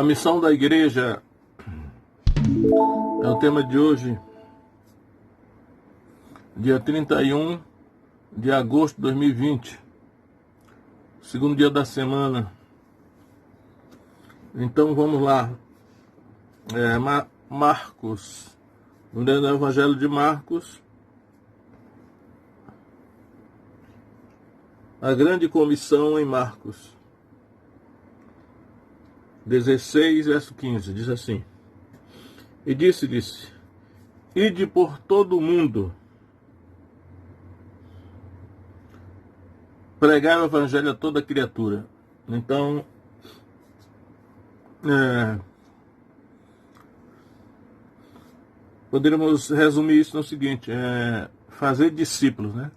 A missão da igreja é o tema de hoje, dia 31 de agosto de 2020, segundo dia da semana. Então vamos lá. Marcos, no Evangelho de Marcos, a grande comissão em Marcos 16, verso 15, diz assim: E disse, ide por todo o mundo, pregar o evangelho a toda criatura. Então, poderíamos resumir isso no seguinte: fazer discípulos, né?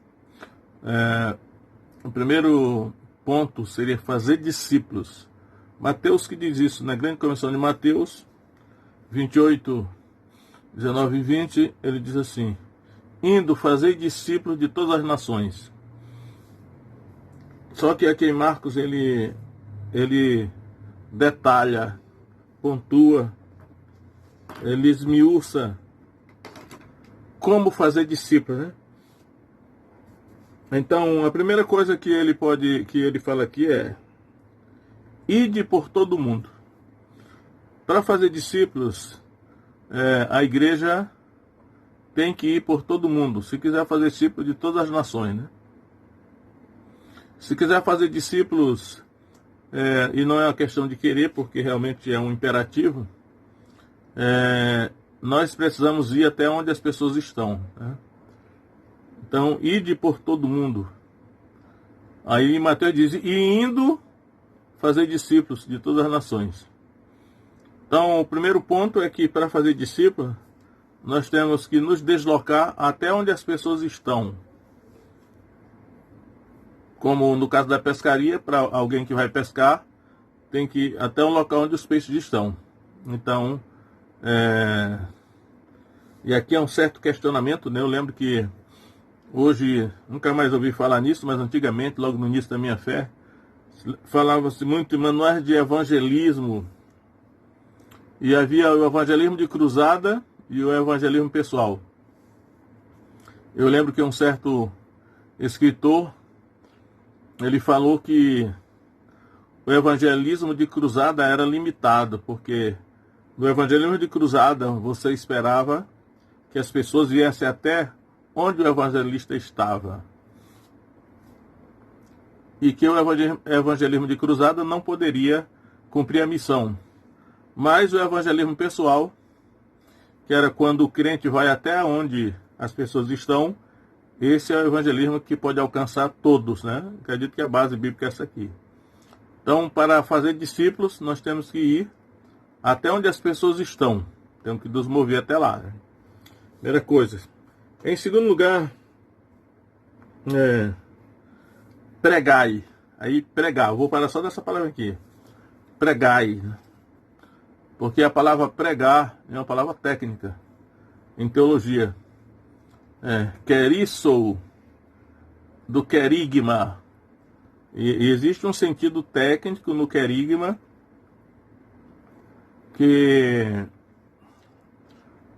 O primeiro ponto seria fazer discípulos. Mateus que diz isso, na grande comissão de Mateus 28, 19 e 20, ele diz assim: indo fazer discípulos de todas as nações. Só que aqui em Marcos ele detalha, pontua, ele esmiuça como fazer discípulos, né? Então, a primeira coisa que ele fala aqui é: ide por todo mundo. Para fazer discípulos, a igreja tem que ir por todo mundo. Se quiser fazer discípulos de todas as nações, né? Se quiser fazer discípulos, e não é uma questão de querer, porque realmente é um imperativo, nós precisamos ir até onde as pessoas estão, né? Então, ide por todo mundo. Aí Mateus diz: e indo fazer discípulos de todas as nações. Então, o primeiro ponto é que para fazer discípulos, nós temos que nos deslocar até onde as pessoas estão. Como no caso da pescaria, para alguém que vai pescar, tem que ir até um local onde os peixes estão. Então, e aqui é um certo questionamento, né? Eu lembro que hoje, nunca mais ouvi falar nisso, mas antigamente, logo no início da minha fé, falava-se muito em manuais de evangelismo, e havia o evangelismo de cruzada e o evangelismo pessoal. Eu lembro que um certo escritor, ele falou que o evangelismo de cruzada era limitado, porque no evangelismo de cruzada você esperava que as pessoas viessem até onde o evangelista estava, e que o evangelismo de cruzada não poderia cumprir a missão. Mas o evangelismo pessoal, que era quando o crente vai até onde as pessoas estão, esse é o evangelismo que pode alcançar todos, né? Acredito que a base bíblica é essa aqui. Então, para fazer discípulos, nós temos que ir até onde as pessoas estão. Temos que nos mover até lá, né? Primeira coisa. Em segundo lugar, pregai. Aí, pregar. Eu vou parar só dessa palavra aqui. Pregai. Porque a palavra pregar é uma palavra técnica em teologia. Querisso, do querigma. E existe um sentido técnico no querigma que,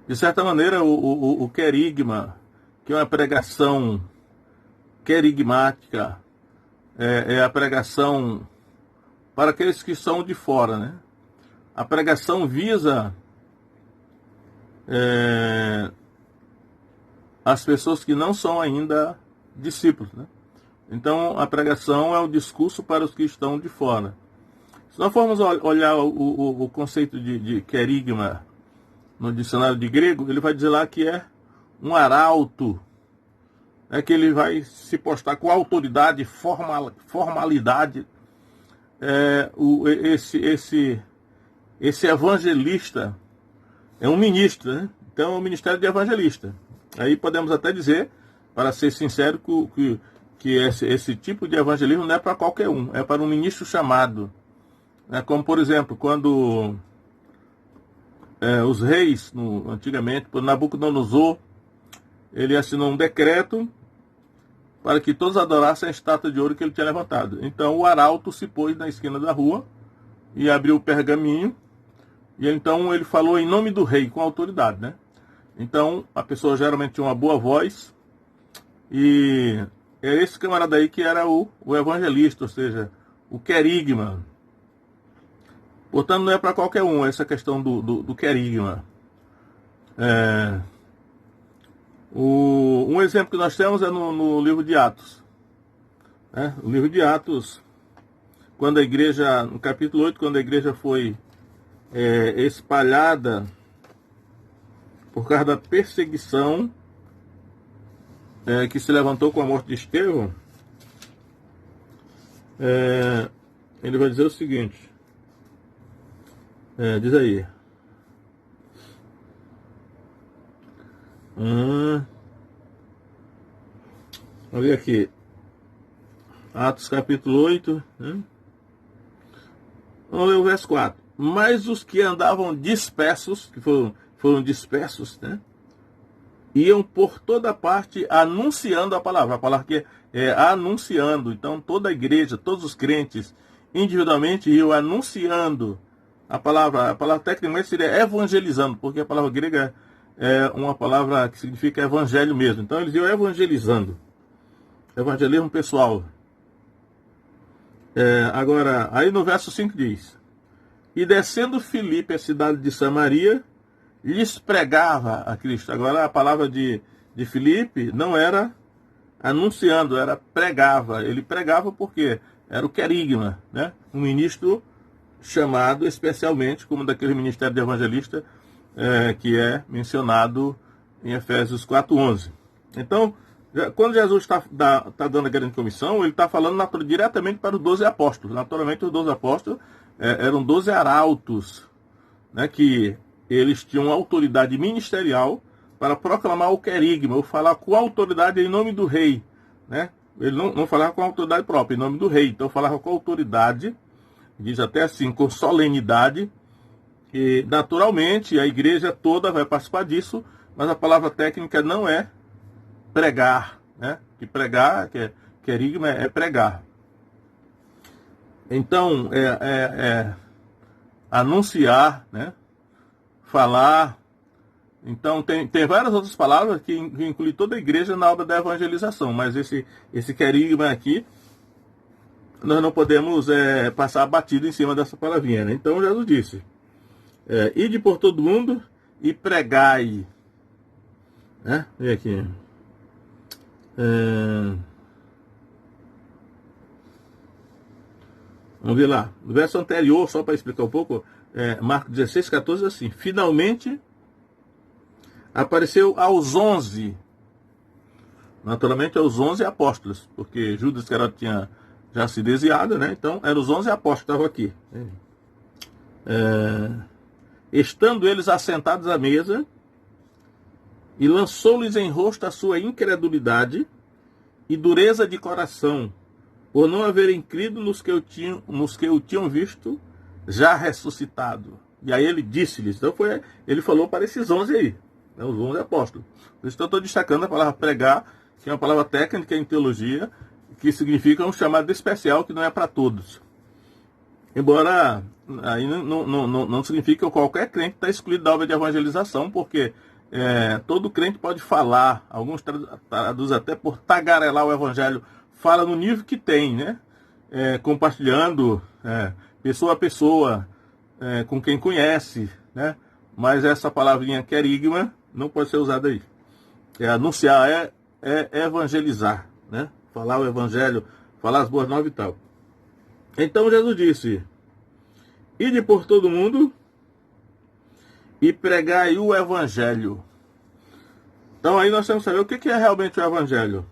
de certa maneira, o querigma, que é uma pregação querigmática, é a pregação para aqueles que são de fora, né? A pregação visa as pessoas que não são ainda discípulos, né? Então, a pregação é o discurso para os que estão de fora. Se nós formos olhar o conceito de querigma no dicionário de grego, ele vai dizer lá que é um arauto, que ele vai se postar com autoridade, formalidade. Esse evangelista é um ministro, né? Então é um ministério de evangelista. Aí podemos até dizer, para ser sincero, que esse tipo de evangelismo não é para qualquer um, é para um ministro chamado. Como, por exemplo, quando os reis, antigamente, por Nabucodonosor, ele assinou um decreto para que todos adorassem a estátua de ouro que ele tinha levantado. Então o arauto se pôs na esquina da rua e abriu o pergaminho E então ele falou em nome do rei, com autoridade, né? Então a pessoa geralmente tinha uma boa voz, e é esse camarada aí que era o evangelista, ou seja, o querigma. Portanto, não é para qualquer um essa questão do querigma. Um exemplo que nós temos é no livro de Atos. O livro de Atos, quando a igreja, no capítulo 8, quando a igreja foi espalhada por causa da perseguição que se levantou com a morte de Estevão, ele vai dizer o seguinte, diz aí, vamos ver aqui, Atos capítulo 8, né? Vamos ler o verso 4. Mas os que andavam dispersos, que foram dispersos, né? Iam por toda parte anunciando a palavra que é anunciando. Então toda a igreja, todos os crentes, individualmente iam anunciando a palavra tecnicamente seria evangelizando, porque a palavra grega é uma palavra que significa evangelho mesmo. Então eles iam evangelizando, evangelismo pessoal. Agora, aí no verso 5 diz: e descendo Filipe, a cidade de Samaria, lhes pregava a Cristo. Agora a palavra de Filipe não era anunciando, era pregava. Ele pregava porque era o querigma, né? Um ministro chamado especialmente como daquele ministério de evangelista que é mencionado em Efésios 4:11. Então, quando Jesus está dando a grande comissão, ele está falando diretamente para os 12 apóstolos. Naturalmente, os 12 apóstolos eram 12 arautos, né, que eles tinham autoridade ministerial para proclamar o querigma, ou falar com autoridade em nome do rei. Né? Ele não falava com autoridade própria, em nome do rei. Então, falava com autoridade, diz até assim, com solenidade. E, naturalmente, a igreja toda vai participar disso, mas a palavra técnica não é pregar, né? Que pregar, querigma é pregar. Então, anunciar, né? Falar. Então, tem várias outras palavras que incluem toda a igreja na obra da evangelização, mas esse querigma aqui, nós não podemos passar batido em cima dessa palavrinha, né? Então, Jesus disse, ide por todo mundo e pregai. Né? Vem aqui. Vamos ver lá. No verso anterior, só para explicar um pouco, Marcos 16:14, assim: finalmente apareceu aos 11, naturalmente aos 11 apóstolos, porque Judas Iscariote tinha já se desviado, né? Então eram os 11 apóstolos que estavam aqui. Estando eles assentados à mesa, e lançou-lhes em rosto a sua incredulidade e dureza de coração, por não haverem crido nos que o tinham visto já ressuscitado. E aí ele disse-lhes, então ele falou para esses 11 aí, né, os 11 apóstolos. Por isso que eu estou destacando a palavra pregar, que é uma palavra técnica em teologia, que significa um chamado especial que não é para todos. Embora aí não significa que qualquer crente está excluído da obra de evangelização, porque todo crente pode falar, alguns traduzem até por tagarelar o evangelho, fala no nível que tem, né? Compartilhando pessoa a pessoa, com quem conhece, né? Mas essa palavrinha querigma não pode ser usada aí. Anunciar, evangelizar, né? Falar o evangelho, falar as boas novas e tal. Então Jesus disse, ide por todo mundo e pregai o evangelho. Então aí nós temos que saber o que é realmente o evangelho.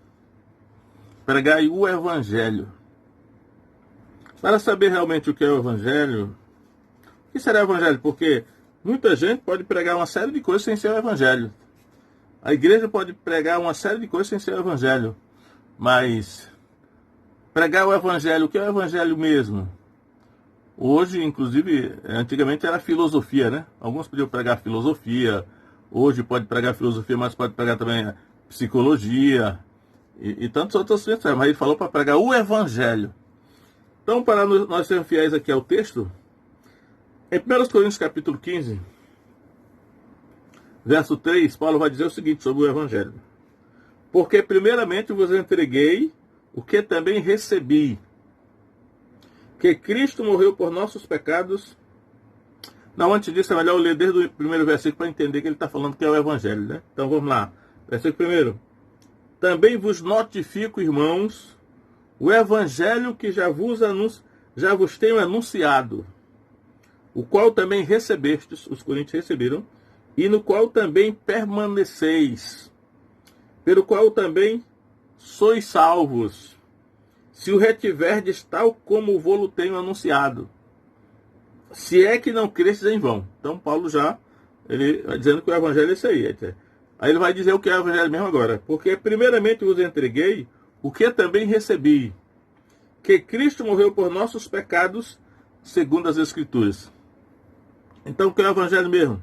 Pregai o evangelho. Para saber realmente o que é o evangelho, o que será o evangelho? Porque muita gente pode pregar uma série de coisas sem ser o evangelho. A igreja pode pregar uma série de coisas sem ser o evangelho. Mas pregar o evangelho, o que é o evangelho mesmo? Hoje, inclusive, antigamente era filosofia, né? Alguns podiam pregar filosofia, hoje pode pregar filosofia, mas pode pregar também psicologia e tantas outras coisas. Mas ele falou para pregar o evangelho. Então, para nós sermos fiéis aqui ao texto, Em 1 Coríntios capítulo 15, verso 3, Paulo vai dizer o seguinte sobre o Evangelho. Porque primeiramente vos entreguei o que também recebi, que Cristo morreu por nossos pecados. Não, antes disso é melhor eu ler desde o primeiro versículo para entender que ele está falando que é o Evangelho, né? Então vamos lá. Versículo 1. Também vos notifico, irmãos, o Evangelho que já vos tenho anunciado, o qual também recebestes, os coríntios receberam, e no qual também permaneceis, pelo qual também sois salvos, se o retiverdes tal como vou-lo tenho anunciado, se é que não cresces em vão. Então Paulo ele vai dizendo que o Evangelho é isso aí. Aí ele vai dizer o que é o Evangelho mesmo agora. Porque primeiramente vos entreguei o que também recebi, que Cristo morreu por nossos pecados, segundo as Escrituras. Então o que é o Evangelho mesmo?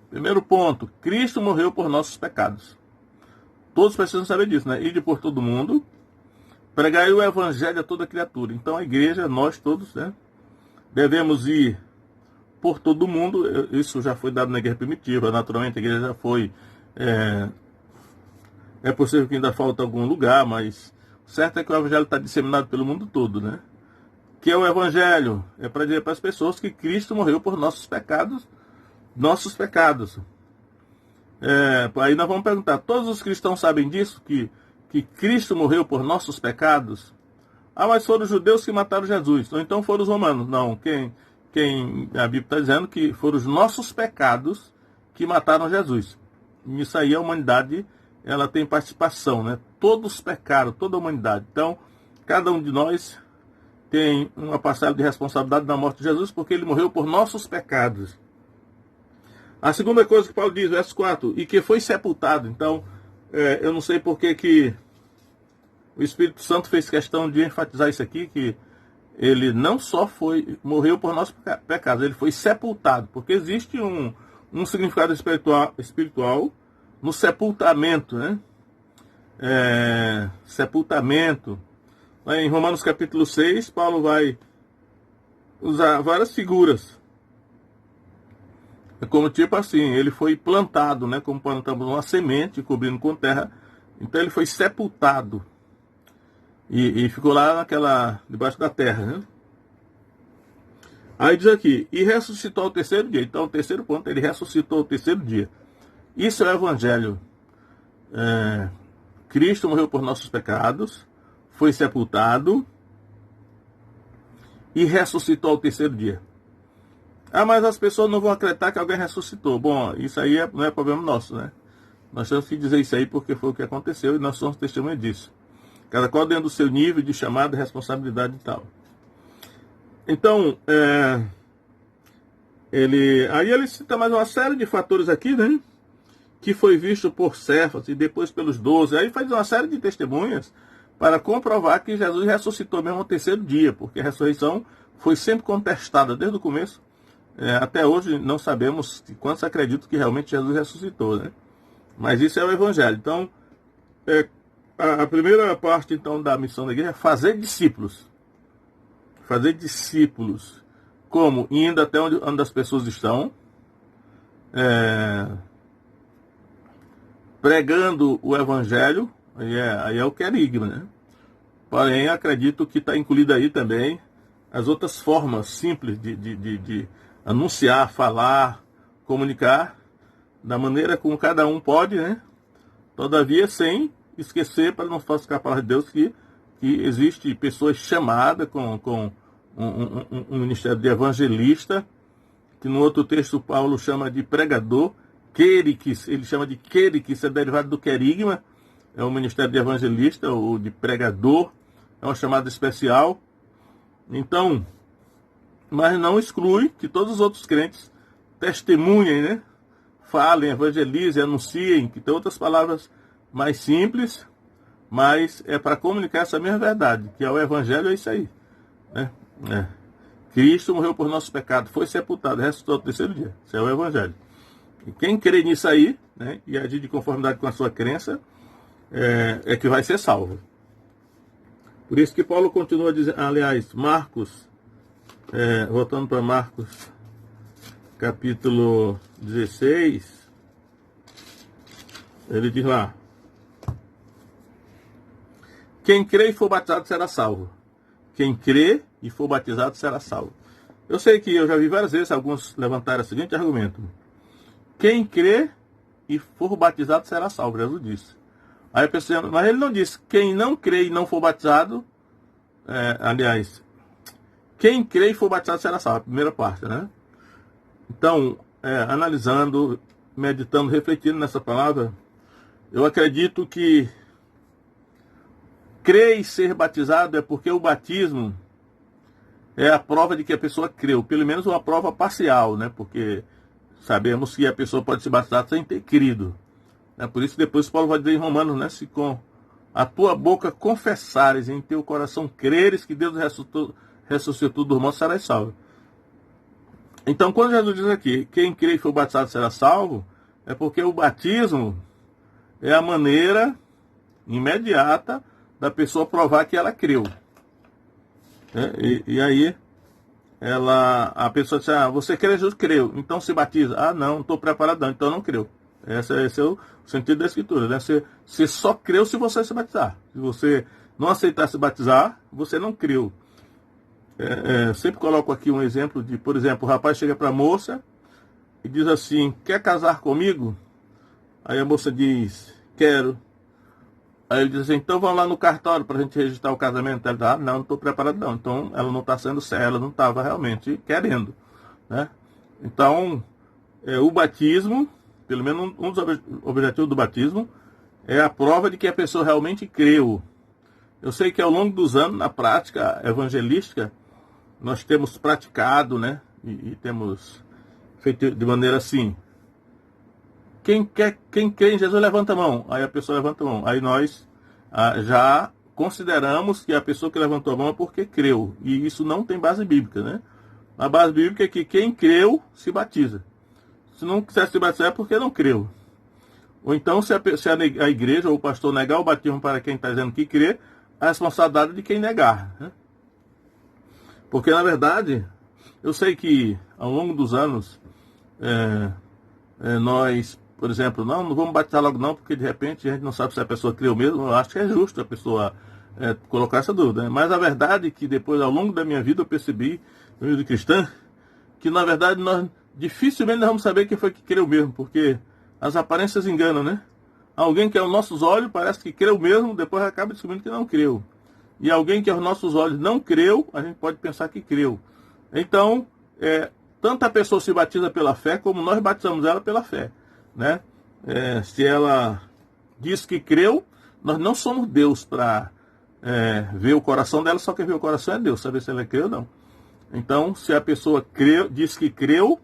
Primeiro ponto, Cristo morreu por nossos pecados. Todos precisam saber disso, né? Ide por todo mundo, pregai o Evangelho a toda criatura. Então a igreja, nós todos, né, devemos ir por todo mundo. Isso já foi dado na igreja primitiva. Naturalmente a igreja já foi. É possível que ainda falta algum lugar, mas o certo é que o Evangelho está disseminado pelo mundo todo, né? Que é o Evangelho? É para dizer para as pessoas que Cristo morreu por nossos pecados. Nossos pecados. Aí nós vamos perguntar, todos os cristãos sabem disso? Que Cristo morreu por nossos pecados? Ah, mas foram os judeus que mataram Jesus. Ou então foram os romanos. Não, a Bíblia está dizendo que foram os nossos pecados que mataram Jesus. Nisso aí a humanidade, ela tem participação, né? Todos pecaram, toda a humanidade. Então, cada um de nós tem uma parcela de responsabilidade na morte de Jesus, porque ele morreu por nossos pecados. A segunda coisa que Paulo diz, verso 4, e que foi sepultado. Então, eu não sei por que o Espírito Santo fez questão de enfatizar isso aqui, que ele não só morreu por nossos pecados, ele foi sepultado, porque existe um significado espiritual no sepultamento, né? Sepultamento. Em Romanos capítulo 6, Paulo vai usar várias figuras. É como tipo assim, ele foi plantado, né? Como plantamos uma semente, cobrindo com terra. Então ele foi sepultado. E ficou lá debaixo da terra, né? Aí diz aqui, e ressuscitou ao terceiro dia. Então o terceiro ponto, ele ressuscitou ao terceiro dia. Isso é o Evangelho. Cristo morreu por nossos pecados, foi sepultado e ressuscitou ao terceiro dia. Ah, mas as pessoas não vão acreditar que alguém ressuscitou. Bom, isso aí não é problema nosso, né? Nós temos que dizer isso aí porque foi o que aconteceu e nós somos testemunha disso. Cada qual dentro do seu nível de chamada, responsabilidade e tal. Então, ele cita mais uma série de fatores aqui, né? Que foi visto por Cefas e depois pelos 12. Aí faz uma série de testemunhas para comprovar que Jesus ressuscitou mesmo ao terceiro dia, porque a ressurreição foi sempre contestada desde o começo. Até hoje não sabemos quantos acreditam que realmente Jesus ressuscitou, né? Mas isso é o Evangelho. Então, a primeira parte então da missão da igreja é fazer discípulos. Fazer discípulos. Como? Indo até onde as pessoas estão. Pregando o Evangelho. Aí é o querigma, né? Porém, acredito que está incluído aí também as outras formas simples de anunciar, falar, comunicar, da maneira como cada um pode, né? Todavia, sem esquecer, para não falsificar a palavra de Deus, que existe pessoas chamadas com um ministério de evangelista, que no outro texto Paulo chama de pregador, querix, ele chama de querix, é derivado do querigma, é um ministério de evangelista ou de pregador, é uma chamada especial. Então, mas não exclui que todos os outros crentes testemunhem, né? Falem, evangelizem, anunciem, que tem outras palavras mais simples, mas é para comunicar essa mesma verdade, que é o Evangelho, é isso aí, né? Cristo morreu por nossos pecados, foi sepultado, ressuscitou ao terceiro dia. Isso é o Evangelho. E quem crê nisso aí, né, e agir de conformidade com a sua crença, é que vai ser salvo. Por isso que Paulo continua dizendo, aliás, Marcos, voltando para Marcos capítulo 16, ele diz lá: quem crê e for batizado será salvo. Quem crê e for batizado será salvo. Eu sei que eu já vi várias vezes alguns levantaram o seguinte argumento: quem crê e for batizado será salvo, Jesus disse. Aí a pessoa, mas ele não disse quem não crê e não for batizado, aliás, quem crê e for batizado será salvo, a primeira parte, né? Então, analisando, meditando, refletindo nessa palavra, eu acredito que crer e ser batizado é porque o batismo é a prova de que a pessoa creu, pelo menos uma prova parcial, né? Porque sabemos que a pessoa pode se batizar sem ter crido. Por isso depois Paulo vai dizer em Romanos, né? Se com a tua boca confessares e em teu coração creres que Deus ressuscitou dos mortos, serás salvo. Então, quando Jesus diz aqui, quem crê e for batizado será salvo, é porque o batismo é a maneira imediata da pessoa provar que ela creu. E aí, a pessoa diz: você crê, Jesus creu, então se batiza. Não estou preparado, não, então não creu. Esse é o sentido da Escritura, né? Você só creu se você se batizar. Se você não aceitar se batizar, você não creu. Sempre coloco aqui um exemplo de, por exemplo, o rapaz chega para a moça e diz assim: quer casar comigo? Aí a moça diz: quero. Aí ele diz assim: então vamos lá no cartório para a gente registrar o casamento. Ela diz: não estou preparado não. Então ela não está sendo séria, ela não estava realmente querendo, né? Então, o batismo, pelo menos um dos objetivos do batismo, é a prova de que a pessoa realmente creu. Eu sei que ao longo dos anos, na prática evangelística, nós temos praticado, né? E temos feito de maneira assim: quem crê em Jesus, levanta a mão. Aí a pessoa levanta a mão. Aí nós já consideramos que a pessoa que levantou a mão é porque creu. E isso não tem base bíblica, né? A base bíblica é que quem creu se batiza. Se não quiser se batizar é porque não creu. Ou então, se a igreja ou o pastor negar o batismo para quem está dizendo que crê, a responsabilidade é de quem negar, né? Porque, na verdade, eu sei que ao longo dos anos, nós, por exemplo, não vamos batizar logo não, porque de repente a gente não sabe se a pessoa creu mesmo. Eu acho que é justo a pessoa colocar essa dúvida, né? Mas a verdade é que depois, ao longo da minha vida, eu percebi, no vida cristã, que na verdade nós dificilmente vamos saber quem foi que creu mesmo, porque as aparências enganam, né? Alguém que aos nossos olhos parece que creu mesmo, depois acaba descobrindo que não creu. E alguém que aos nossos olhos não creu, a gente pode pensar que creu. Então, tanto a pessoa se batiza pela fé, como nós batizamos ela pela fé, né? Se ela diz que creu, nós não somos Deus para ver o coração dela, só quem vê o coração é Deus, saber se ela creu ou não. Então, se a pessoa diz que creu,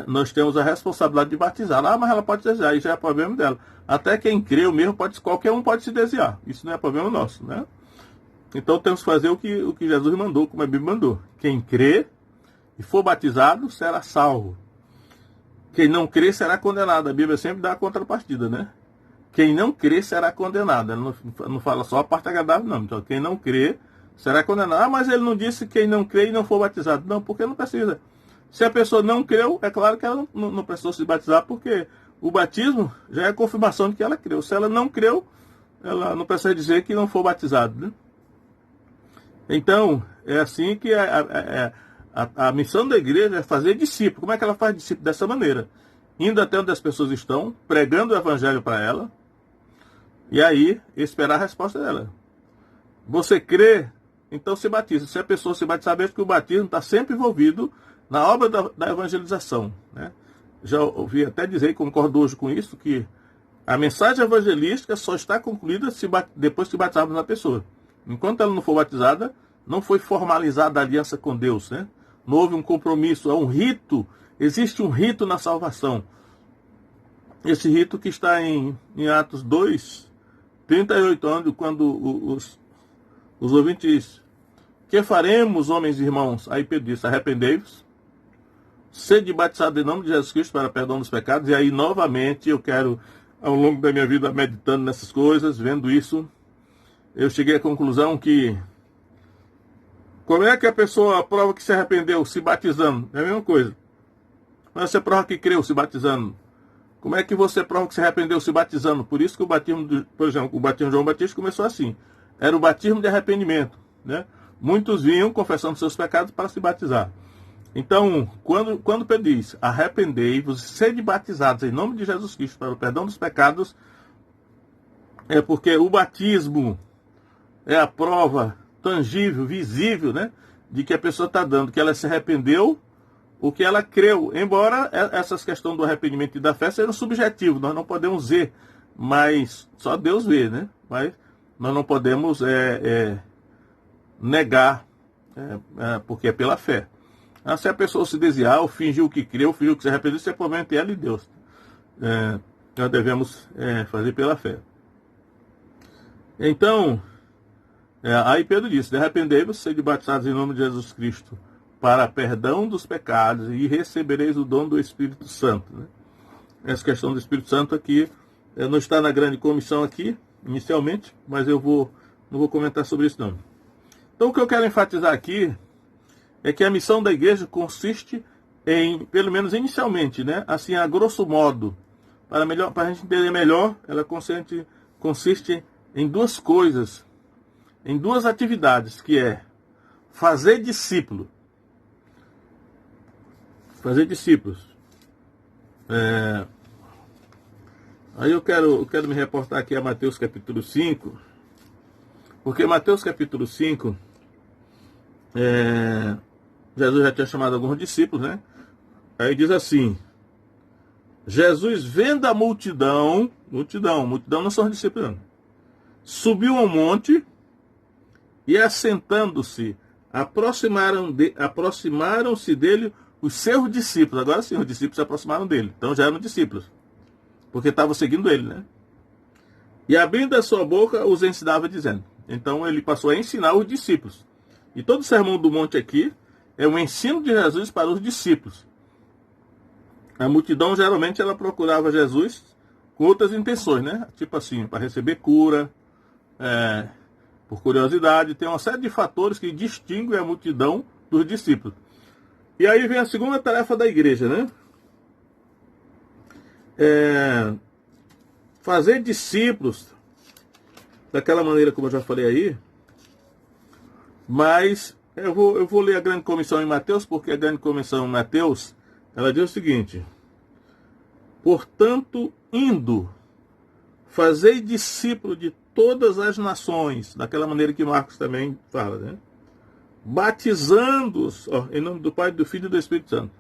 nós temos a responsabilidade de batizar. Mas ela pode desviar, isso já é problema dela. Até quem creu mesmo, qualquer um pode se desviar. Isso não é problema nosso, né? Então temos que fazer o que Jesus mandou, como a Bíblia mandou. Quem crê e for batizado será salvo. Quem não crê será condenado. A Bíblia sempre dá a contrapartida, né? Quem não crê será condenado. Ela não fala só a parte agradável, não. Então quem não crê será condenado. Mas ele não disse quem não crê e não for batizado. Não, porque não precisa. Se a pessoa não creu, é claro que ela não precisou se batizar, porque o batismo já é a confirmação de que ela creu. Se ela não creu, ela não precisa dizer que não for batizado, né? Então, é assim que a missão da igreja é fazer discípulo. Como é que ela faz discípulo? Dessa maneira: indo até onde as pessoas estão, pregando o evangelho para ela, e aí esperar a resposta dela. Você crê? Então se batiza. Se a pessoa se batizar, veja que o batismo está sempre envolvido na obra da evangelização, né? Já ouvi até dizer, e concordo hoje com isso, que a mensagem evangelística só está concluída depois que batizarmos a pessoa. Enquanto ela não for batizada, não foi formalizada a aliança com Deus, né? Não houve um compromisso, é um rito. Existe um rito na salvação. Esse rito que está em Atos 2, 38, onde quando os ouvintes: que faremos, homens e irmãos? Aí Pedro disse: arrependei-vos, sede batizado em nome de Jesus Cristo para perdão dos pecados. E aí, novamente, eu quero, ao longo da minha vida, meditando nessas coisas, vendo isso, eu cheguei à conclusão que Como é que a pessoa prova que se arrependeu? Se batizando. É a mesma coisa. Mas você prova que creu se batizando. Como é que você prova que se arrependeu se batizando? Por isso que o batismo, por exemplo, o batismo de João Batista começou assim. Era o batismo de arrependimento, né? Muitos vinham confessando seus pecados para se batizar. Então, quando Pedro diz, arrependei-vos e sede batizados em nome de Jesus Cristo para o perdão dos pecados, é porque o batismo é a prova tangível, visível, né? De que a pessoa está dando, que ela se arrependeu, o que ela creu, embora essas questões do arrependimento e da fé sejam subjetivas, nós não podemos ver, mas só Deus vê, né? Mas nós não podemos negar, porque é pela fé. Se a pessoa se desviar, ou fingiu que creu, fingiu que se arrependeu, isso é problema entre ela e Deus. Nós devemos fazer pela fé. Então, aí Pedro disse, arrependei-vos, sede batizados em nome de Jesus Cristo, para perdão dos pecados, e recebereis o dom do Espírito Santo. Né? Essa questão do Espírito Santo aqui, não está na grande comissão aqui, inicialmente, mas eu não vou comentar sobre isso não. Então o que eu quero enfatizar aqui, é que a missão da igreja consiste em, pelo menos inicialmente, né, assim, a grosso modo, para a gente entender melhor, ela consiste em duas coisas, em duas atividades, que é fazer discípulo. Fazer discípulos. Aí eu quero me reportar aqui a Mateus capítulo 5, porque Mateus capítulo 5, Jesus já tinha chamado alguns discípulos, né? Aí diz assim, Jesus vendo a multidão não são os discípulos, não. Subiu ao monte e assentando-se, aproximaram-se dele os seus discípulos. Agora sim, os discípulos se aproximaram dele, então já eram discípulos, porque estavam seguindo ele, né? E abrindo a sua boca, os ensinava dizendo. Então ele passou a ensinar os discípulos. E todo o sermão do monte aqui é o ensino de Jesus para os discípulos. A multidão, geralmente, ela procurava Jesus com outras intenções, né? Tipo assim, para receber cura, por curiosidade. Tem uma série de fatores que distinguem a multidão dos discípulos. E aí vem a segunda tarefa da igreja, né? Fazer discípulos, daquela maneira como eu já falei aí, mas eu vou ler a grande comissão em Mateus, porque a grande comissão em Mateus, ela diz o seguinte: portanto, indo, fazei discípulo de todas as nações, daquela maneira que Marcos também fala, né? Batizando-os em nome do Pai, do Filho e do Espírito Santo.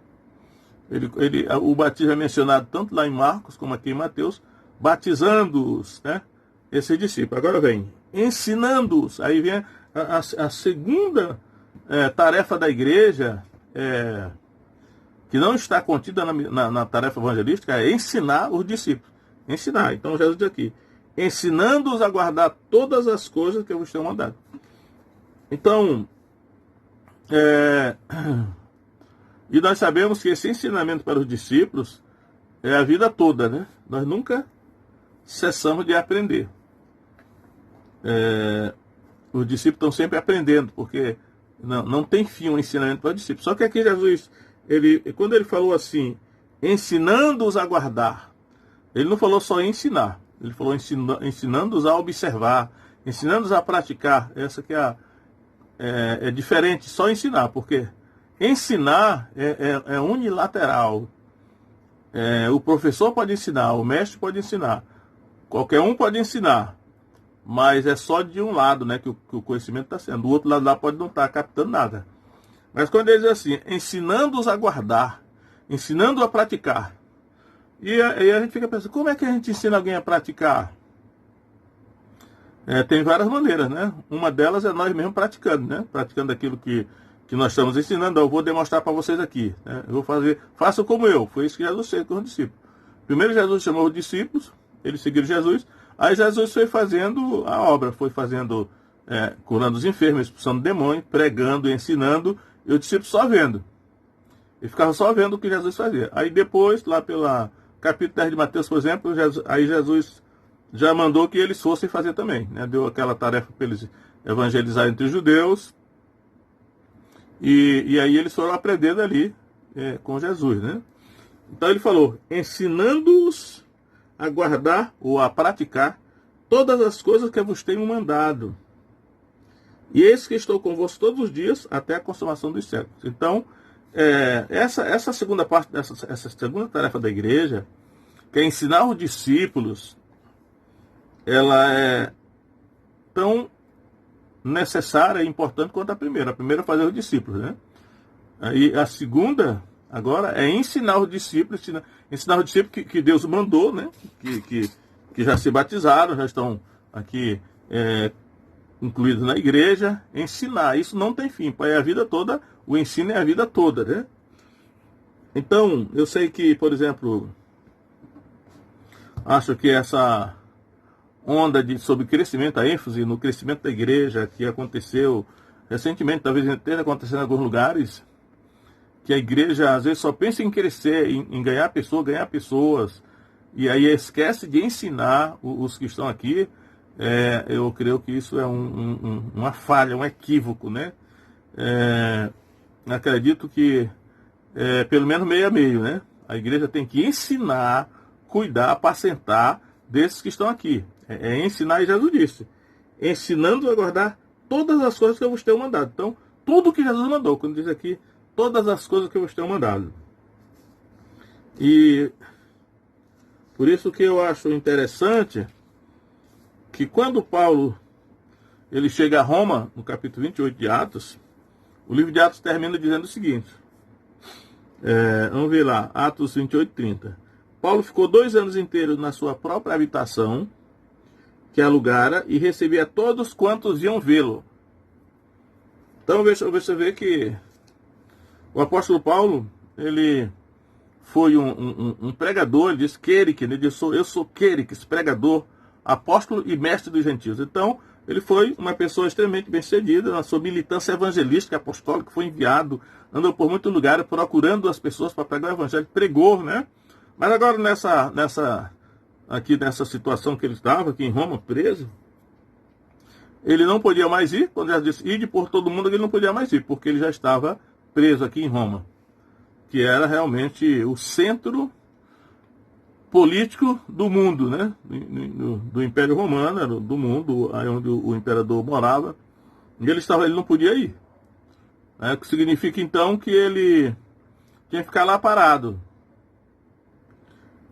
O batismo é mencionado tanto lá em Marcos como aqui em Mateus, batizando-os, né? Esse discípulo. Agora vem, ensinando-os. Aí vem a segunda tarefa da igreja, que não está contida na tarefa evangelística, é ensinar os discípulos. Ensinar. Então Jesus diz aqui, ensinando-os a guardar todas as coisas que eu vos tenho mandado. Então, e nós sabemos que esse ensinamento para os discípulos é a vida toda, né? Nós nunca cessamos de aprender. Os discípulos estão sempre aprendendo, porque não tem fim o ensinamento para os discípulos. Só que aqui Jesus, quando ele falou assim, ensinando-os a guardar, ele não falou só ensinar, ele falou ensinando-os a observar, ensinando-os a praticar. Essa que é diferente, só ensinar, porque ensinar é unilateral. O professor pode ensinar, o mestre pode ensinar, qualquer um pode ensinar, mas é só de um lado, né, que o conhecimento está sendo. Do outro lado lá pode não estar captando nada. Mas quando ele diz assim, ensinando-os a guardar, ensinando a praticar, e aí a gente fica pensando, como é que a gente ensina alguém a praticar? Tem várias maneiras, né? Uma delas é nós mesmos praticando, né? Praticando aquilo que nós estamos ensinando. Eu vou demonstrar para vocês aqui, né? Eu vou fazer, façam como eu. Foi isso que Jesus fez com os discípulos. Primeiro Jesus chamou os discípulos, eles seguiram Jesus. Aí Jesus foi fazendo a obra, foi fazendo, curando os enfermos, expulsando demônios, pregando, ensinando, e os discípulos só vendo. E ficavam só vendo o que Jesus fazia. Aí depois, lá pela capítulo 10 de Mateus, por exemplo, aí Jesus já mandou que eles fossem fazer também, né? Deu aquela tarefa para eles evangelizar entre os judeus, E aí eles foram aprendendo ali com Jesus, né? Então ele falou, ensinando-os a guardar ou a praticar todas as coisas que eu vos tenho mandado. E eis que estou convosco todos os dias até a consumação dos séculos. Então, essa segunda parte, essa segunda tarefa da igreja, que é ensinar os discípulos, ela é tão necessária e importante quanto a primeira. A primeira é fazer os discípulos, né? Aí a segunda, agora, é ensinar os discípulos, ensinar os discípulos que Deus mandou, né? Que já se batizaram, já estão aqui incluídos na igreja, ensinar. Isso não tem fim, é a vida toda, o ensino é a vida toda, né? Então, eu sei que, por exemplo, acho que essa onda sobre crescimento, a ênfase no crescimento da igreja, que aconteceu recentemente, talvez esteja acontecendo em alguns lugares, que a igreja às vezes só pensa em crescer, em ganhar pessoas, e aí esquece de ensinar os que estão aqui. Eu creio que isso é uma falha, um equívoco, né? Acredito que pelo menos meio a meio, né? A igreja tem que ensinar, cuidar, apacentar desses que estão aqui. Ensinar, e Jesus disse, ensinando a guardar todas as coisas que eu vos tenho mandado. Então, tudo que Jesus mandou, quando diz aqui, todas as coisas que eu vos tenho mandado. E por isso que eu acho interessante que quando Paulo ele chega a Roma, no capítulo 28 de Atos, o livro de Atos termina dizendo o seguinte, vamos ver lá, Atos 28, 30. Paulo ficou 2 anos inteiros na sua própria habitação, que alugara, e recebia todos quantos iam vê-lo. Então você vê que o apóstolo Paulo, ele foi um pregador, ele diz Querique, ele diz, eu sou Queriques, pregador, apóstolo e mestre dos gentios. Então, ele foi uma pessoa extremamente bem-sucedida na sua militância evangelística, apostólica, foi enviado, andou por muitos lugares procurando as pessoas para pregar o evangelho, pregou, né? Mas agora nessa situação que ele estava, aqui em Roma, preso, ele não podia mais ir, quando já disse, ide por todo mundo, ele não podia mais ir, porque ele já estava preso aqui em Roma, que era realmente o centro político do mundo, né? Do Império Romano, do mundo, aí onde o imperador morava, e ele não podia ir. O que significa então que ele tinha que ficar lá parado.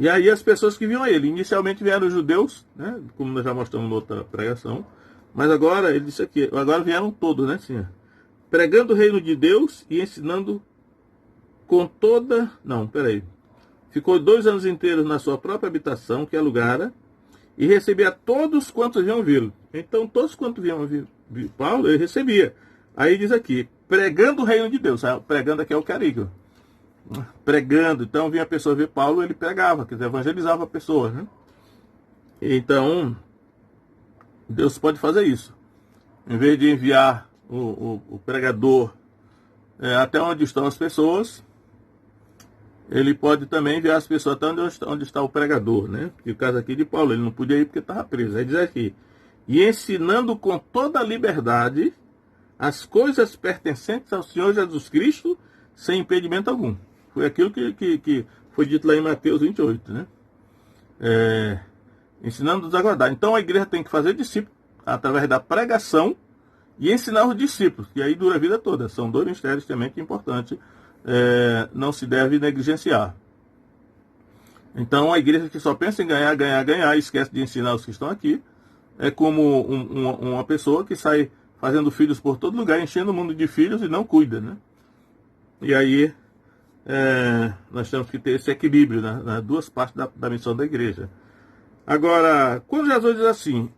E aí as pessoas que viam ele, inicialmente vieram os judeus, né? Como nós já mostramos na outra pregação, mas agora, ele disse aqui, agora vieram todos, né, senhor? Pregando o reino de Deus e ensinando com toda... Não, peraí. Ficou 2 anos inteiros na sua própria habitação, que alugara, e recebia todos quantos vinham vê-lo. Então, todos quantos vinham ver Paulo, ele recebia. Aí diz aqui, pregando o reino de Deus. Pregando aqui é o carígio. Pregando. Então, vinha a pessoa ver Paulo, ele pregava, quer dizer, evangelizava a pessoa, né? Então, Deus pode fazer isso. Em vez de enviar o pregador até onde estão as pessoas, ele pode também enviar as pessoas até onde está o pregador, né? E o caso aqui de Paulo, ele não podia ir porque estava preso. Aí diz aqui, e ensinando com toda a liberdade as coisas pertencentes ao Senhor Jesus Cristo, sem impedimento algum. Foi aquilo que foi dito lá em Mateus 28, né? Ensinando-os a guardar. Então a igreja tem que fazer discípulos através da pregação e ensinar os discípulos, que aí dura a vida toda. São 2 mistérios também que é importante, não se deve negligenciar. Então a igreja que só pensa em ganhar, e esquece de ensinar os que estão aqui, é como uma pessoa que sai fazendo filhos por todo lugar, enchendo o mundo de filhos e não cuida, né? E aí nós temos que ter esse equilíbrio nas 2 partes da missão da igreja. Agora, quando Jesus diz assim,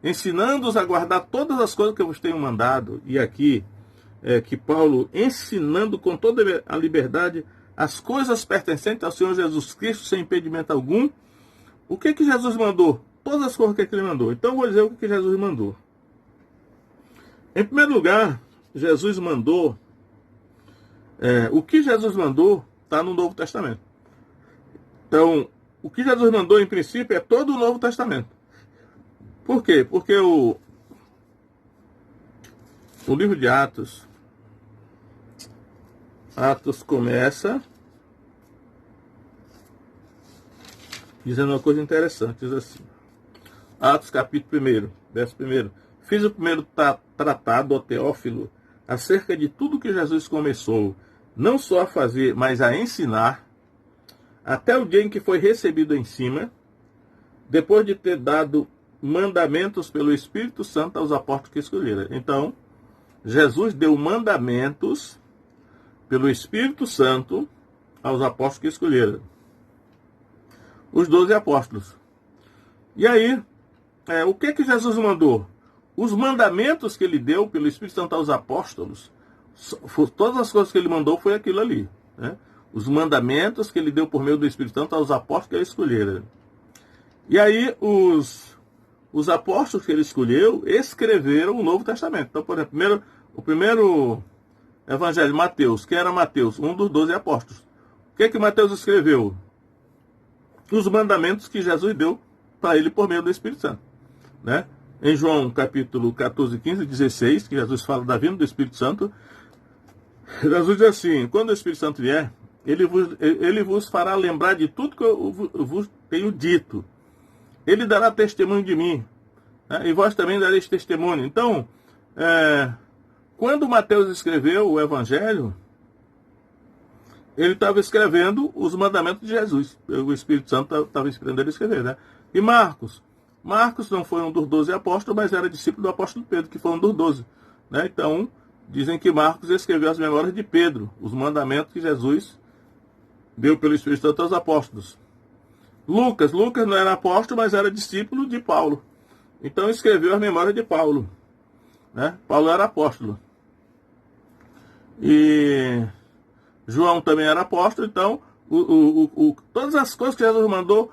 ensinando-os a guardar todas as coisas que eu vos tenho mandado, e aqui que Paulo, ensinando com toda a liberdade as coisas pertencentes ao Senhor Jesus Cristo, sem impedimento algum, o que Jesus mandou? Todas as coisas que ele mandou. Então, eu vou dizer o que Jesus mandou. Em primeiro lugar, Jesus mandou, o que Jesus mandou está no Novo Testamento. Então, o que Jesus mandou, em princípio, é todo o Novo Testamento. Por quê? Porque o livro de Atos, Atos começa dizendo uma coisa interessante, diz assim, Atos capítulo 1, verso 1. Fiz o primeiro tratado, ó Teófilo, acerca de tudo que Jesus começou, não só a fazer, mas a ensinar, até o dia em que foi recebido em cima, depois de ter dado mandamentos pelo Espírito Santo aos apóstolos que escolheram. Então, Jesus deu mandamentos pelo Espírito Santo aos apóstolos que escolheram. Os 12 apóstolos. E aí, o que Jesus mandou? Os mandamentos que ele deu pelo Espírito Santo aos apóstolos, todas as coisas que ele mandou foi aquilo ali. Né? Os mandamentos que ele deu por meio do Espírito Santo aos apóstolos que ele escolheram. E aí, os apóstolos que ele escolheu escreveram o Novo Testamento. Então, por exemplo, o primeiro evangelho, Mateus, quem era Mateus? Um dos 12 apóstolos. O que Mateus escreveu? Os mandamentos que Jesus deu para ele por meio do Espírito Santo. Né? Em João capítulo 14, 15 e 16, que Jesus fala da vinda do Espírito Santo, Jesus diz assim, quando o Espírito Santo vier, ele vos fará lembrar de tudo que eu vos tenho dito. Ele dará testemunho de mim, né? E vós também dareis testemunho. Então, quando Mateus escreveu o Evangelho, ele estava escrevendo os mandamentos de Jesus. O Espírito Santo estava inspirando ele a escrever. Né? E Marcos não foi um dos 12 apóstolos, mas era discípulo do apóstolo Pedro, que foi um dos 12. Né? Então, dizem que Marcos escreveu as memórias de Pedro, os mandamentos que Jesus deu pelo Espírito Santo aos apóstolos. Lucas não era apóstolo, mas era discípulo de Paulo. Então escreveu as memórias de Paulo. Né? Paulo era apóstolo. E João também era apóstolo, então todas as coisas que Jesus mandou,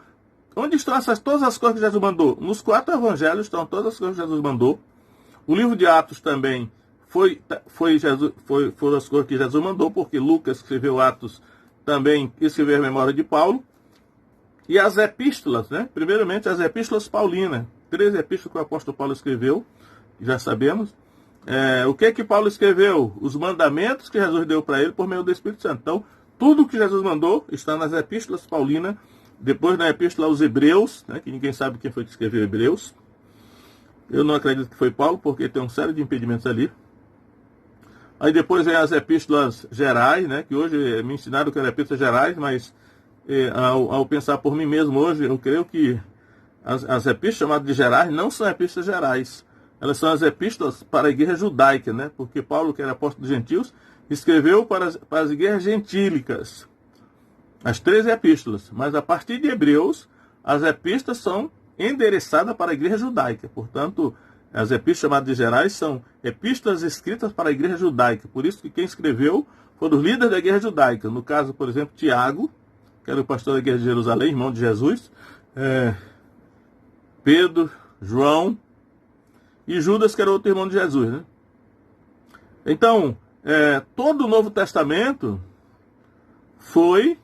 onde estão todas as coisas que Jesus mandou? Nos 4 evangelhos estão todas as coisas que Jesus mandou. O livro de Atos também foram as coisas que Jesus mandou, porque Lucas escreveu Atos, também escreveu a memória de Paulo. E as epístolas, né? Primeiramente as epístolas paulinas, 3 epístolas que o apóstolo Paulo escreveu, já sabemos. O que Paulo escreveu? Os mandamentos que Jesus deu para ele por meio do Espírito Santo. Então, tudo que Jesus mandou está nas epístolas paulinas, depois na epístola aos Hebreus, né, que ninguém sabe quem foi que escreveu Hebreus. Eu não acredito que foi Paulo, porque tem um sério de impedimentos ali. Aí depois vem as epístolas gerais, né, que hoje me ensinaram que eram epístolas gerais, mas ao pensar por mim mesmo hoje, eu creio que as epístolas chamadas de gerais não são epístolas gerais. Elas são as epístolas para a igreja judaica, né? Porque Paulo, que era apóstolo dos gentios, escreveu para as igrejas gentílicas as 3 epístolas. Mas a partir de Hebreus, as epístolas são endereçadas para a igreja judaica. Portanto, as epístolas chamadas de gerais são epístolas escritas para a igreja judaica. Por isso que quem escreveu foram os líderes da igreja judaica. No caso, por exemplo, Tiago, que era o pastor da igreja de Jerusalém, irmão de Jesus, Pedro, João e Judas, que era outro irmão de Jesus. Né? Então, todo o Novo Testamento foi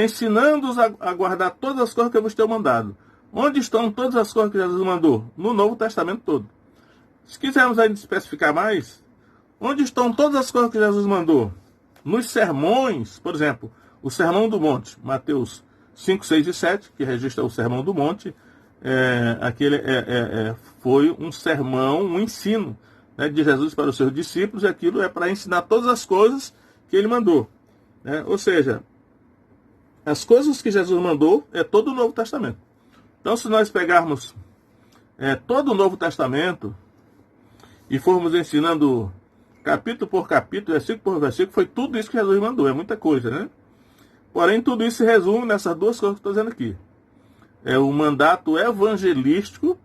ensinando-os a guardar todas as coisas que eu vos tenho mandado. Onde estão todas as coisas que Jesus mandou? No Novo Testamento todo. Se quisermos ainda especificar mais, onde estão todas as coisas que Jesus mandou? Nos sermões, por exemplo, o Sermão do Monte, Mateus 5, 6 e 7, que registra o Sermão do Monte, foi um sermão, um ensino, né, de Jesus para os seus discípulos, e aquilo é para ensinar todas as coisas que ele mandou. Né? Ou seja, as coisas que Jesus mandou é todo o Novo Testamento. Então, se nós pegarmos todo o Novo Testamento e formos ensinando capítulo por capítulo, versículo por versículo, foi tudo isso que Jesus mandou. É muita coisa, né? Porém, tudo isso se resume nessas 2 coisas que eu estou dizendo aqui. É o mandato evangelístico,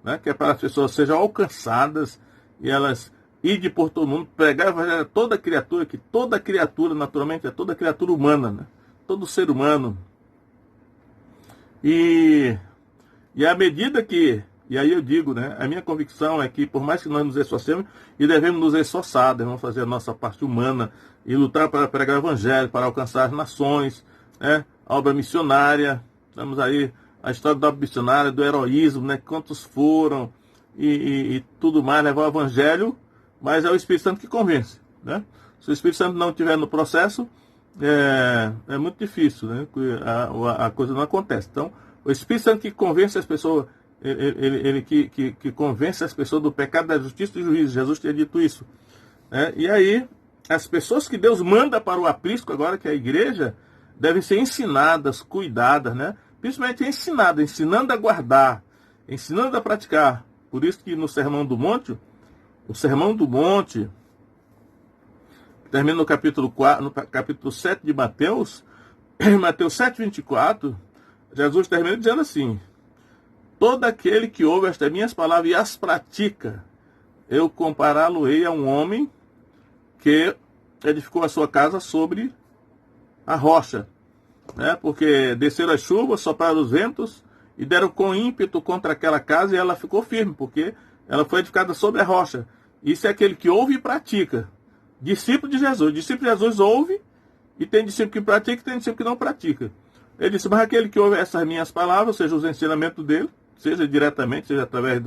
né, que é para as pessoas sejam alcançadas e elas irem por todo mundo, pregar o evangelho a toda criatura, que toda criatura, naturalmente, é toda criatura humana, né? Todo ser humano. E à medida que, e aí eu digo, né, a minha convicção é que por mais que nós nos esforcemos, e devemos nos esforçar, devemos fazer a nossa parte humana e lutar para pregar o evangelho, para alcançar as nações, né, a obra missionária, estamos aí, a história da obra missionária, do heroísmo, né, quantos foram e tudo mais, levar o evangelho, mas é o Espírito Santo que convence, né? Se o Espírito Santo não estiver no processo, é muito difícil, né? A coisa não acontece. Então, o Espírito Santo que convence as pessoas, ele que convence as pessoas do pecado, da justiça e do juízo. Jesus tinha dito isso. E aí, as pessoas que Deus manda para o aprisco agora, que é a igreja, devem ser ensinadas, cuidadas, né? Principalmente ensinando a guardar, ensinando a praticar. Por isso que no Sermão do Monte, termina no capítulo 4, no capítulo 7 de Mateus, em Mateus 7:24, Jesus termina dizendo assim: todo aquele que ouve estas minhas palavras e as pratica, eu compará-lo-ei a um homem que edificou a sua casa sobre a rocha, né? Porque desceram as chuvas, sopraram os ventos e deram com ímpeto contra aquela casa e ela ficou firme, porque ela foi edificada sobre a rocha. Isso é aquele que ouve e pratica. Discípulo de Jesus. Discípulo de Jesus ouve, e tem discípulo que pratica e tem discípulo que não pratica. Ele disse: mas aquele que ouve essas minhas palavras, ou seja, os ensinamentos dele, seja diretamente, seja através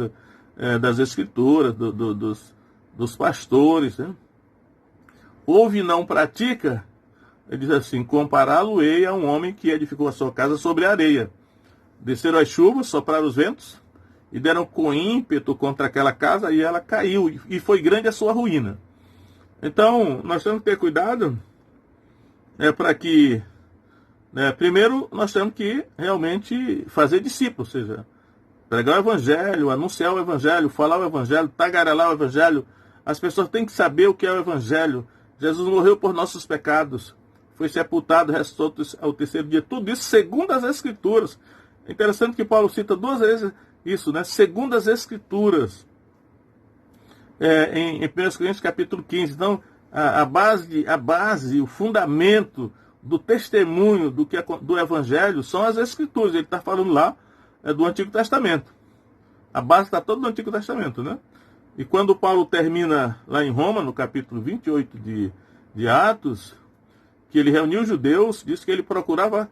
das escrituras, dos pastores, né? Ouve e não pratica, ele diz assim: compará-lo-ei a um homem que edificou a sua casa sobre a areia. Desceram as chuvas, sopraram os ventos, e deram com ímpeto contra aquela casa, e ela caiu, e foi grande a sua ruína. Então, nós temos que ter cuidado, para que, primeiro, nós temos que realmente fazer discípulos, ou seja, pregar o evangelho, anunciar o evangelho, falar o evangelho, tagarelar o evangelho. As pessoas têm que saber o que é o evangelho. Jesus morreu por nossos pecados, foi sepultado, ressuscitou ao terceiro dia. Tudo isso segundo as Escrituras. É interessante que Paulo cita 2 vezes isso, né? Segundo as Escrituras. Em 1 Coríntios capítulo 15. Então, a base, o fundamento do testemunho do Evangelho são as Escrituras. Ele está falando lá do Antigo Testamento. A base está toda no Antigo Testamento, né? E quando Paulo termina lá em Roma, no capítulo 28 de Atos, que ele reuniu os judeus, diz que ele procurava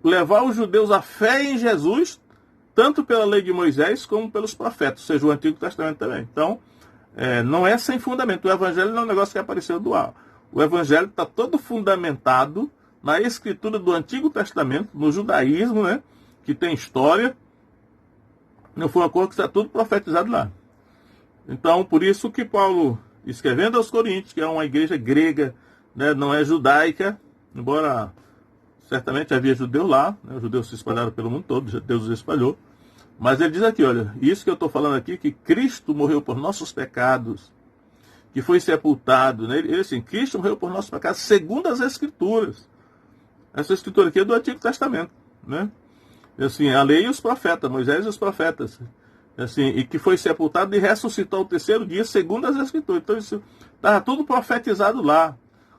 levar os judeus à fé em Jesus, tanto pela lei de Moisés como pelos profetas, ou seja, o Antigo Testamento também. Então, não é sem fundamento. O Evangelho não é um negócio que apareceu do ar. O Evangelho está todo fundamentado na escritura do Antigo Testamento, no judaísmo, né, que tem história. Não foi uma coisa que está tudo profetizado lá. Então, por isso que Paulo, escrevendo aos Coríntios, que é uma igreja grega, né, não é judaica, embora certamente havia judeu lá, né, os judeus se espalharam pelo mundo todo, Deus os espalhou. Mas ele diz aqui, olha, isso que eu estou falando aqui, que Cristo morreu por nossos pecados, que foi sepultado, né? Ele assim, Cristo morreu por nossos pecados, segundo as Escrituras. Essa escritura aqui é do Antigo Testamento, né? E, assim, a lei e os profetas, Moisés e os profetas, assim, e que foi sepultado e ressuscitou ao terceiro dia, segundo as Escrituras. Então isso estava tudo profetizado lá.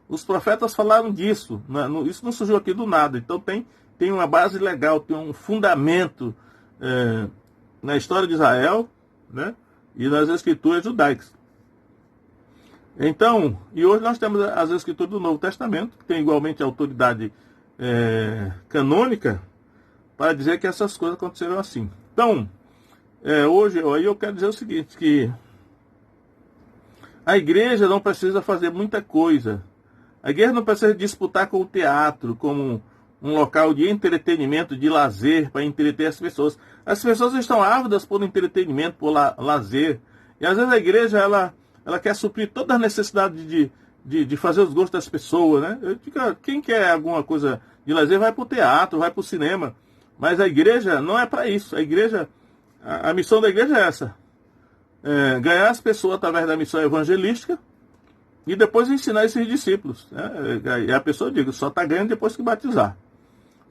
Os profetas falaram disso, né? Isso não surgiu aqui do nada. Então tem uma base legal, tem um fundamento na história de Israel, né, e nas escrituras judaicas. Então, e hoje nós temos as escrituras do Novo Testamento, que tem igualmente autoridade canônica, para dizer que essas coisas aconteceram assim. Então, hoje aí eu quero dizer o seguinte, que a igreja não precisa fazer muita coisa. A igreja não precisa disputar com o teatro, como um local de entretenimento, de lazer, para entreter as pessoas. As pessoas estão ávidas por entretenimento, por lazer. E às vezes a igreja, ela quer suprir todas as necessidades de fazer os gostos das pessoas, né? Eu digo, quem quer alguma coisa de lazer vai para o teatro, vai para o cinema. Mas a igreja não é para isso. A missão da igreja é essa. Ganhar as pessoas através da missão evangelística e depois ensinar esses discípulos, né? E a pessoa, só está ganhando depois que batizar.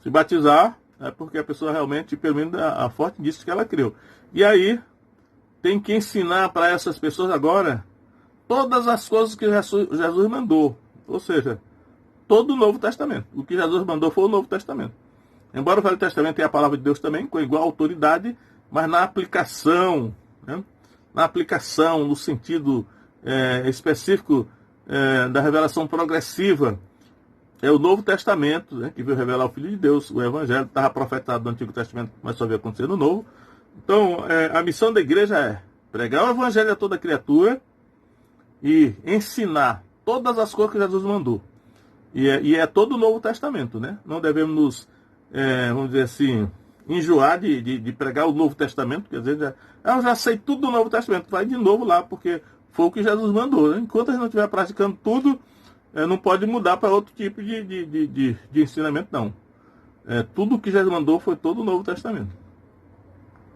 Se batizar, é porque a pessoa realmente, pelo menos a forte disse que ela creu. E aí, tem que ensinar para essas pessoas agora todas as coisas que Jesus mandou. Ou seja, todo o Novo Testamento. O que Jesus mandou foi o Novo Testamento. Embora o Velho Testamento tenha a palavra de Deus também, com igual autoridade, mas na aplicação, né? Na aplicação, no sentido específico da revelação progressiva, é o Novo Testamento, né, que veio revelar o Filho de Deus. O Evangelho estava profetizado no Antigo Testamento, mas só veio acontecer no Novo. Então, a missão da igreja é pregar o Evangelho a toda criatura e ensinar todas as coisas que Jesus mandou. E é todo o Novo Testamento, né? Não devemos nos, vamos dizer assim, enjoar de pregar o Novo Testamento, quer dizer, eu já sei tudo do Novo Testamento, vai de novo lá, porque foi o que Jesus mandou, né? Enquanto a gente não estiver praticando tudo, não pode mudar para outro tipo de ensinamento, não. Tudo que Jesus mandou foi todo o Novo Testamento.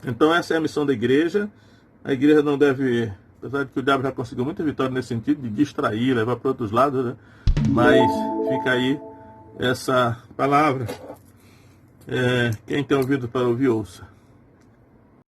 Então essa é a missão da igreja. A igreja não deve, apesar de que o diabo já conseguiu muita vitória nesse sentido, de distrair, levar para outros lados, né? Mas fica aí essa palavra. Quem tem ouvido para ouvir, ouça.